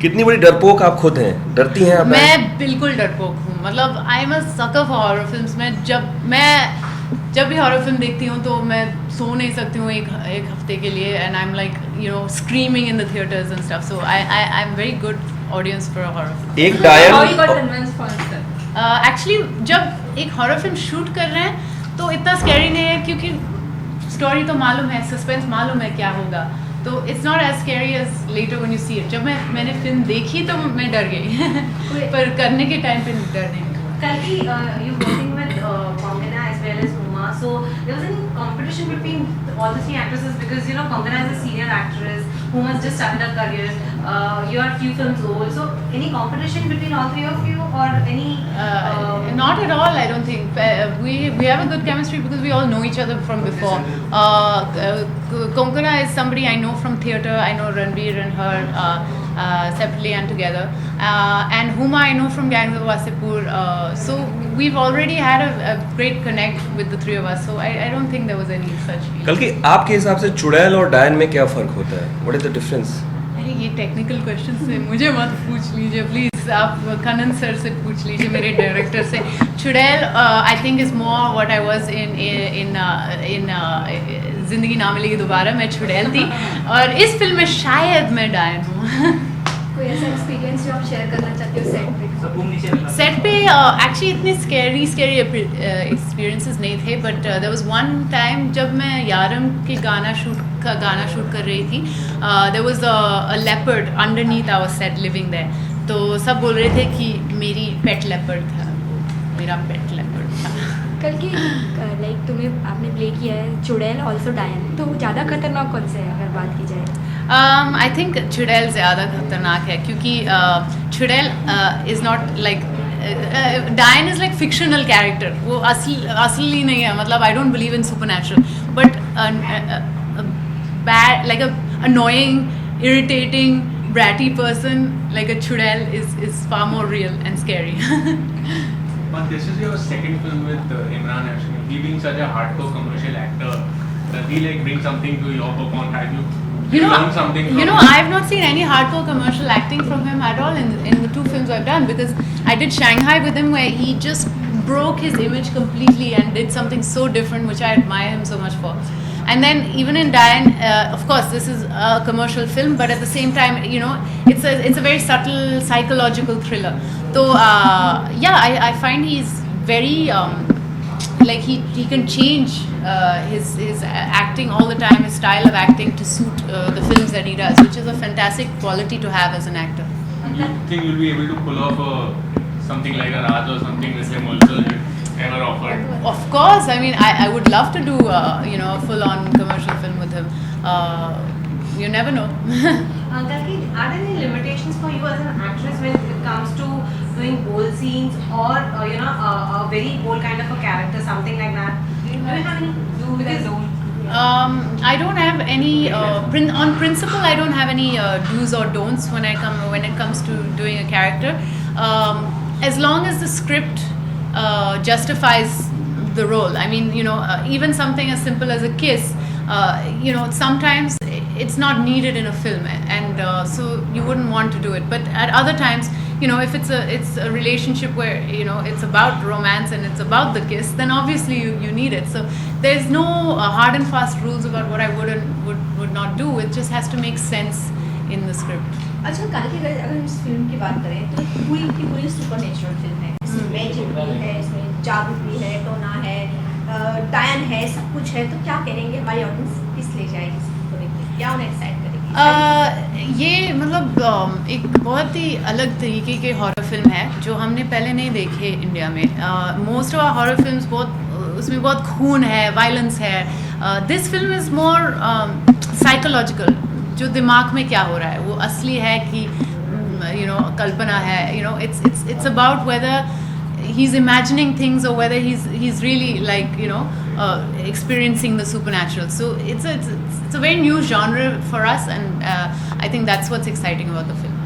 कितनी बड़ी डरपोक आप खुद हैं, डरती हैं आप? मैं बिल्कुल डरपोक हूँ, मतलब I am a sucker for horror films. मैं जब भी हॉरर फिल्म देखती हूँ तो मैं सो नहीं सकती हूँ एक हफ्ते के लिए, and I am like you know screaming in the theatres and stuff, so I am very good audience for horror film. एक डायन एक्चुअली जब एक हॉरर फिल्म शूट कर रहे हैं तो इतना स्कैरी नहीं है, क्योंकि स्टोरी तो मालूम है, सस्पेंस मालूम है क्या होगा, तो it's not as scary as later when you see it. जब मैंने फिल्म देखी तो मैं डर गई पर करने के टाइम पे डर नहीं। कल की you working with Kongana as well as Uma, so there was any competition between all the three actresses, because you know Kongana is a senior actress, Uma's just started her career, you are few films old, so any competition between all three of you or any? Not at all, I don't think. We have a good chemistry because we all know each other from before. Konkona is somebody I know from theatre. I know Ranveer and her separately and together, and Huma I know from Gangs of Wasipur. So we've already had a great connect with the three of us. So I don't think there was any such feeling. कल की आपके हिसाब से चुड़ैल और डायन में क्या फर्क होता है? What is the difference? अरे ये टेक्निकल क्वेश्चन से मुझे मत पूछ लीजिए प्लीज़, आप कनन सर से पूछ लीजिए, मेरे डायरेक्टर से। चुड़ैल I think is more what I was in जिंदगी ना मिलेगी दोबारा, मैं चुड़ैल थी, और इस फिल्म में शायद मैं डायन हूँ। कोई ऐसा एक्सपीरियंस जो आप शेयर करना चाहते हो सेट पे? सेट पे एक्चुअली इतनी स्कैरी एक्सपीरियंसेस नहीं थे, but there was one time जब मैं यारम के गाना शूट कर रही थी, there was a leopard underneath our set living there, तो सब बोल रहे थे कि मेरी पेट लेपर्ड था, मेरा पेट लेपर्ड था। कल की लाइक तुम्हें आपने प्ले किया है चुड़ैल ऑल्सो डायन, तो ज़्यादा खतरनाक कौन सा है अगर बात की जाए? आई थिंक चुड़ैल ज़्यादा खतरनाक है, क्योंकि चुड़ैल इज़ नॉट लाइक डायन इज़ लाइक फिक्शनल कैरेक्टर, वो असली नहीं है, मतलब I don't believe in supernatural, but bad like a annoying, irritating, bratty person like a chudel is far more real and scary. But this is your second film with Imran Hashmi. He being such a hardcore commercial actor, does he like bring something to your performance? Have you learned something from him? I've not seen any hardcore commercial acting from him at all in the two films I've done, because I did Shanghai with him where he just broke his image completely and did something so different, which I admire him so much for. And then even in Diane, of course this is a commercial film, but at the same time, you know, it's a very subtle psychological thriller. So yeah, I find he's very like he can change his acting all the time, his style of acting to suit the films that he does, which is a fantastic quality to have as an actor. Do you think you'll be able to pull off something like a Raj or something with him also, if ever offered? Of course, I mean I would love to do you know, a full-on commercial film with him. You never know. Kalki, are there any limitations for you as an actress when it comes to doing bold scenes or you know, a very bold kind of a character, something like that? Do you have any I don't have any on principle. I don't have any do's or don'ts when it comes to doing a character. As long as the script justifies the role. I mean, you know, even something as simple as a kiss, you know, sometimes it's not needed in a film, and so you wouldn't want to do it. But at other times, you know, if it's a relationship where, you know, it's about romance and it's about the kiss, then obviously you need it. So there's no hard and fast rules about what I would not do. It just has to make sense in the script. अच्छा, कल की अगर इस film की बात करें तो पूरी की पूरी सुपरनेचुरल फिल्म है। इसमें मैजिक भी है, इसमें जादू भी है, टोना है, डायन है, सब कुछ है। तो क्या करेंगे हमारी ऑडियंस किस ले जाएगी इसको देखने, क्या उन्हें एक्साइट करेगी? ये मतलब एक बहुत ही अलग तरीके के हॉरर फिल्म है जो हमने पहले नहीं देखे इंडिया में। मोस्ट ऑफ हॉरर फिल्म्स उसमें बहुत खून है, वायलेंस है। This film is more psychological, जो दिमाग में क्या हो रहा है वो असली है कि you know, कल्पना है, you know, it's about whether he's imagining things or whether he's really like, you know, experiencing the supernatural. So it's a very new genre for us, and I think that's what's exciting about the film.